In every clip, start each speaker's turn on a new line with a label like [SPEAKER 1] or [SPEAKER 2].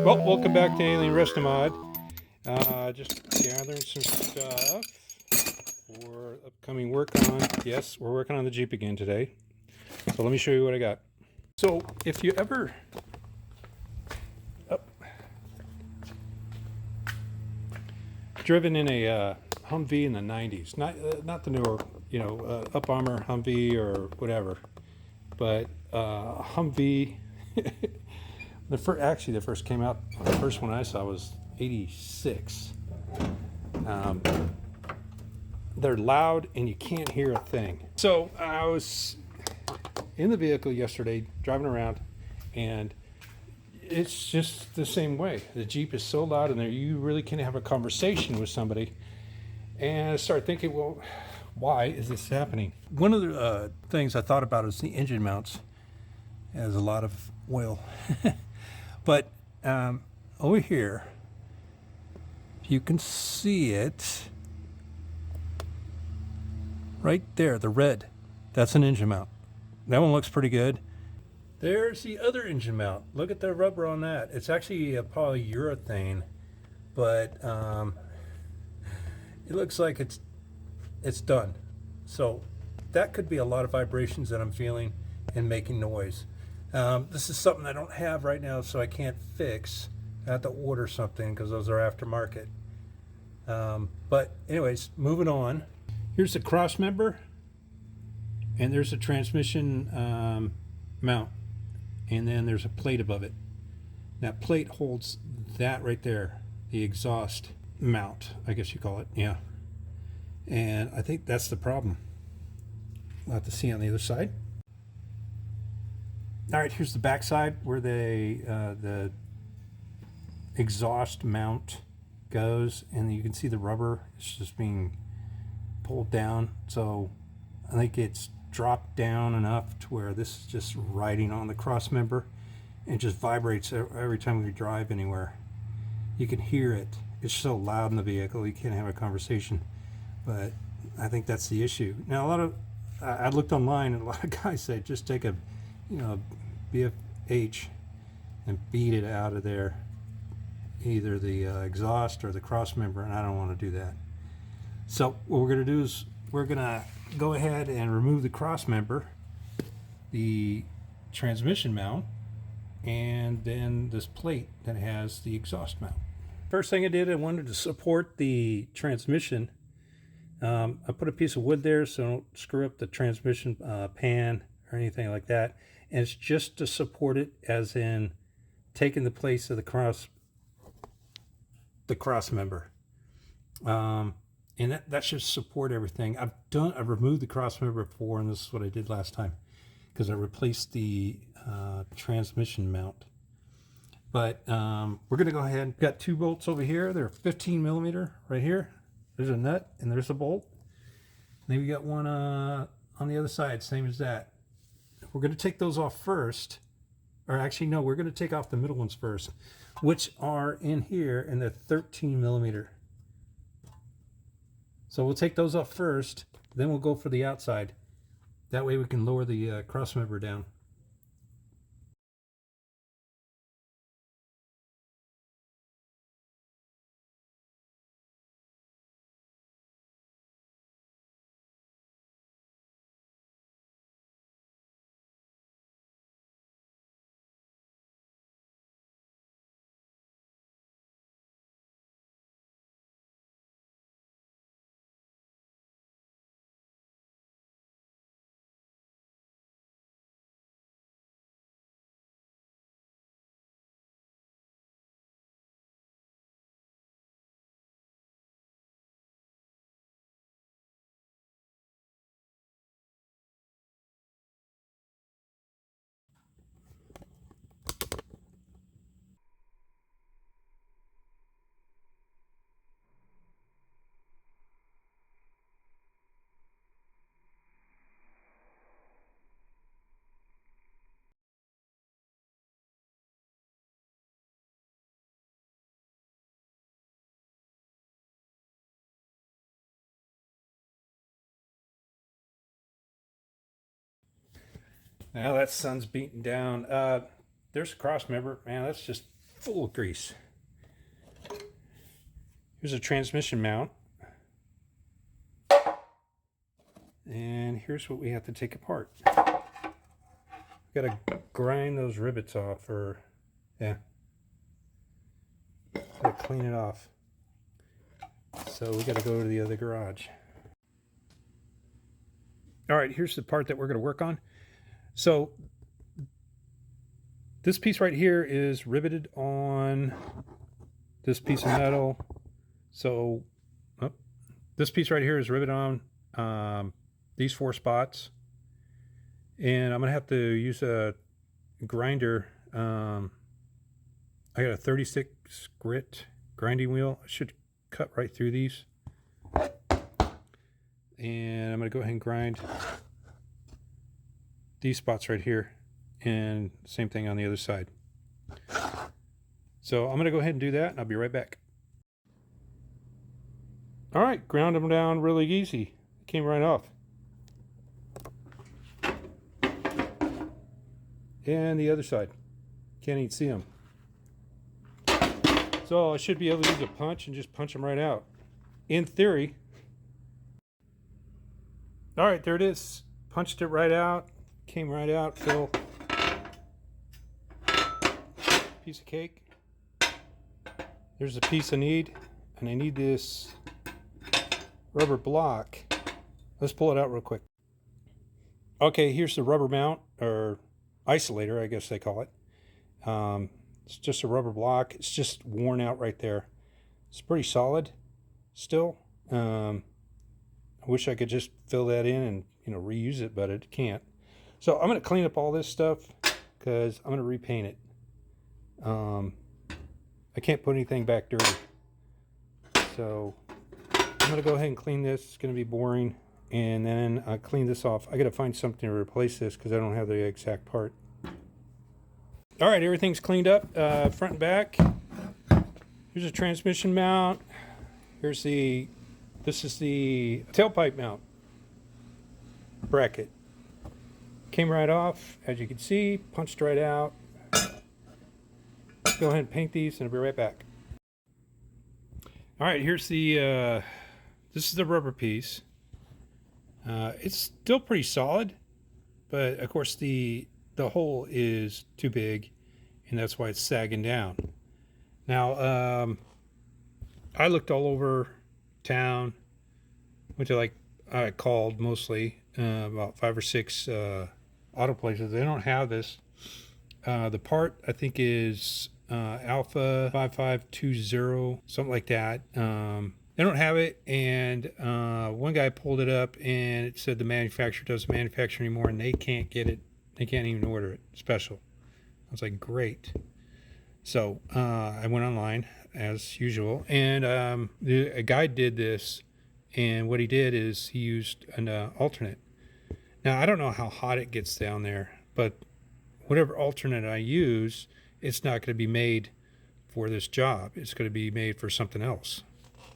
[SPEAKER 1] Well, welcome back to Alien Restomod. Just gathering some stuff for upcoming work on. Yes, we're working on the Jeep again today. So let me show you what I got. So if you ever driven in a Humvee in the 90s, not the newer, Up Armor Humvee or whatever, but Humvee. The first came out. The first one I saw was '86. They're loud and you can't hear a thing. So I was in the vehicle yesterday driving around, and it's just the same way. The Jeep is so loud in there, you really can't have a conversation with somebody. And I started thinking, well, why is this happening? One of the things I thought about is the engine mounts. It has a lot of oil. But over here, if you can see it, right there, the red, that's an engine mount. That one looks pretty good. There's the other engine mount. Look at the rubber on that. It's actually a polyurethane, but it looks like it's done. So that could be a lot of vibrations that I'm feeling and making noise. This is something I don't have right now, so I can't fix. I have to order something because those are aftermarket. But anyways, moving on. Here's the cross member, and there's a transmission mount, and then there's a plate above it. That plate holds that right there, the exhaust mount, I guess you call it, yeah. And I think that's the problem. We'll have to see on the other side. All right, here's the back side where the exhaust mount goes, and you can see the rubber is just being pulled down. So I think it's dropped down enough to where this is just riding on the cross member and just vibrates every time we drive anywhere. You can hear it. It's so loud in the vehicle you can't have a conversation, but I think that's the issue. Now I looked online, and a lot of guys say just take a BFH and beat it out of there, either the exhaust or the cross member, and I don't want to do that. So what we're going to do is we're going to go ahead and remove the cross member, the transmission mount, and then this plate that has the exhaust mount. First thing I did, I wanted to support the transmission. I put a piece of wood there so I don't screw up the transmission pan or anything like that. And it's just to support it, as in taking the place of the cross member. And that should support everything. I've removed the cross member before, and this is what I did last time, because I replaced the transmission mount. But we're going to go ahead. We've got 2 bolts over here. They're 15 millimeter right here. There's a nut and there's a bolt. And then we got one on the other side, same as that. We're going to take those off first. Or actually, no, we're going to take off the middle ones first, which are in here, and they're 13 millimeter. So we'll take those off first, then we'll go for the outside. That way we can lower the cross member down. Now that sun's beating down. There's a cross member. Man, that's just full of grease. Here's a transmission mount. And here's what we have to take apart. Got to grind those rivets off, or yeah, got to clean it off. So we got to go to the other garage. All right, here's the part that we're going to work on. So this piece right here is riveted on this piece of metal. So this piece right here is riveted on these 4 spots. And I'm going to have to use a grinder. I got a 36 grit grinding wheel. I should cut right through these. And I'm going to go ahead and grind these spots right here. And same thing on the other side. So I'm going to go ahead and do that, and I'll be right back. All right, ground them down really easy. It came right off. And the other side. Can't even see them. So I should be able to use a punch and just punch them right out. In theory. All right, there it is. Punched it right out. Came right out. Phil. Piece of cake. There's a piece I need. And I need this rubber block. Let's pull it out real quick. Okay, here's the rubber mount, or isolator, I guess they call it. It's just a rubber block. It's just worn out right there. It's pretty solid still. I wish I could just fill that in and reuse it, but it can't. So I'm going to clean up all this stuff because I'm going to repaint it. I can't put anything back dirty. So I'm going to go ahead and clean this. It's going to be boring. And then I clean this off. I got to find something to replace this because I don't have the exact part. All right, everything's cleaned up, front and back. Here's a transmission mount. This is the tailpipe mount bracket. Came right off, as you can see, punched right out. Go ahead and paint these, and I'll be right back. All right, here's this is the rubber piece. It's still pretty solid, but of course the hole is too big, and that's why it's sagging down. Now, I looked all over town, went to I called mostly about 5 or 6 auto places. They don't have this. The part I think is Alpha 5520, something like that. They don't have it, and one guy pulled it up, and it said the manufacturer doesn't manufacture anymore, and they can't get it. They can't even order it special. I was like, great. So I went online as usual, and a guy did this, and what he did is he used an alternate. Now I don't know how hot it gets down there, but whatever alternate I use, it's not going to be made for this job. It's going to be made for something else.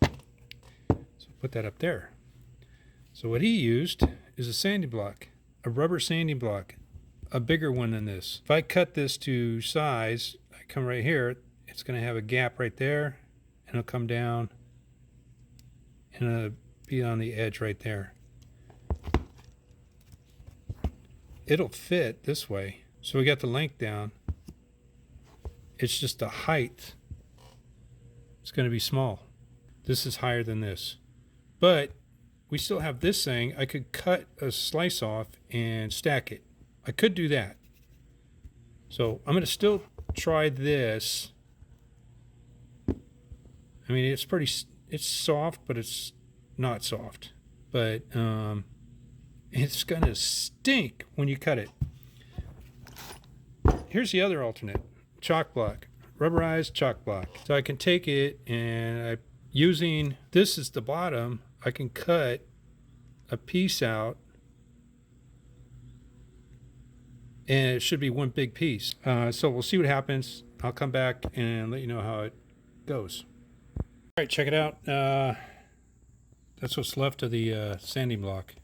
[SPEAKER 1] So put that up there. So what he used is a sanding block, a rubber sanding block, a bigger one than this. If I cut this to size, I come right here, it's going to have a gap right there, and it'll come down, and it'll be on the edge right there. It'll fit this way. So we got the length down. It's just the height. It's going to be small. This is higher than this. But we still have this thing. I could cut a slice off and stack it. I could do that. So I'm going to still try this. I mean, it's soft, but it's not soft. But it's going to stink when you cut it. Here's the other alternate. Chalk block. Rubberized chalk block. So I can take it, and using this as the bottom, I can cut a piece out, and it should be one big piece. So we'll see what happens. I'll come back and let you know how it goes. All right, check it out. That's what's left of the sanding block.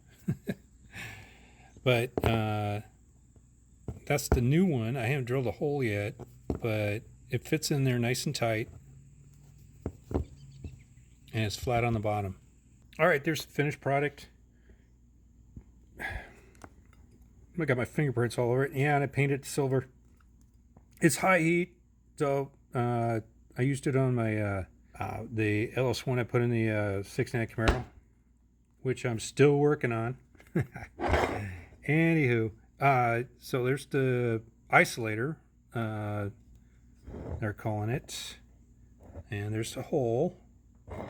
[SPEAKER 1] But that's the new one. I haven't drilled a hole yet, but it fits in there nice and tight, and it's flat on the bottom. All right, there's the finished product. I got my fingerprints all over it. Yeah, and I painted it silver. It's high heat, so I used it on my the LS1 I put in the 69 Camaro, which I'm still working on. Anywho, so there's the isolator, they're calling it, and there's the hole.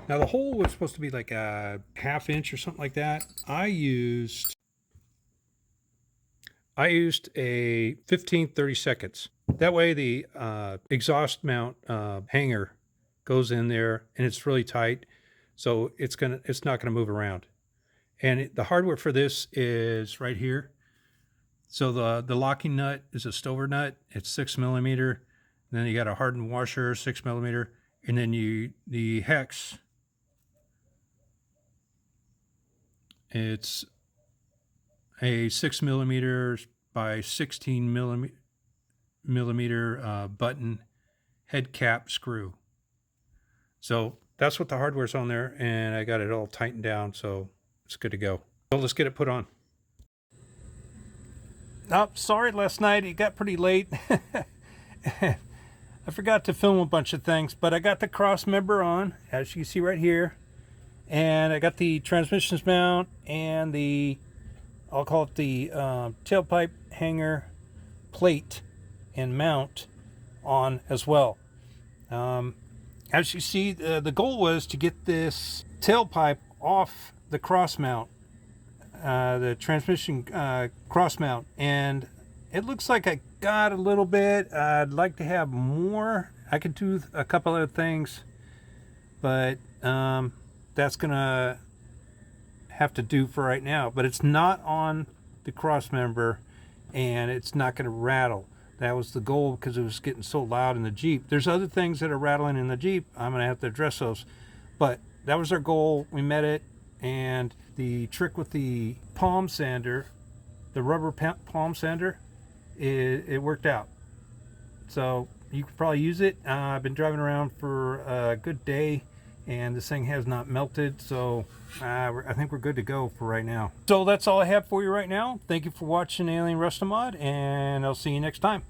[SPEAKER 1] Now the hole was supposed to be like a ½ inch or something like that. I used a 15/32. That way the exhaust mount hanger goes in there, and it's really tight, so it's not gonna move around. And the hardware for this is right here. So the locking nut is a Stover nut. It's 6mm. And then you got a hardened washer, 6mm, and then the hex. It's a 6mm by 16mm button head cap screw. So that's what the hardware's on there, and I got it all tightened down, so it's good to go. So let's get it put on. Oh, sorry, last night it got pretty late. I forgot to film a bunch of things, but I got the cross member on, as you can see right here. And I got the transmissions mount and the, I'll call it the tailpipe hanger plate and mount on as well. As you see, the goal was to get this tailpipe off the cross mount, the transmission cross mount, and it looks like I got a little bit. I'd like to have more. I could do a couple other things, but that's gonna have to do for right now. But it's not on the cross member, and it's not gonna rattle. That was the goal because it was getting so loud in the Jeep. There's other things that are rattling in the Jeep. I'm gonna have to address those, but that was our goal. We met it. And the trick with the palm sander, the rubber palm sander, it worked out. So you could probably use it. I've been driving around for a good day, and this thing has not melted. So I think we're good to go for right now. So that's all I have for you right now. Thank you for watching Alien Rustamod, and I'll see you next time.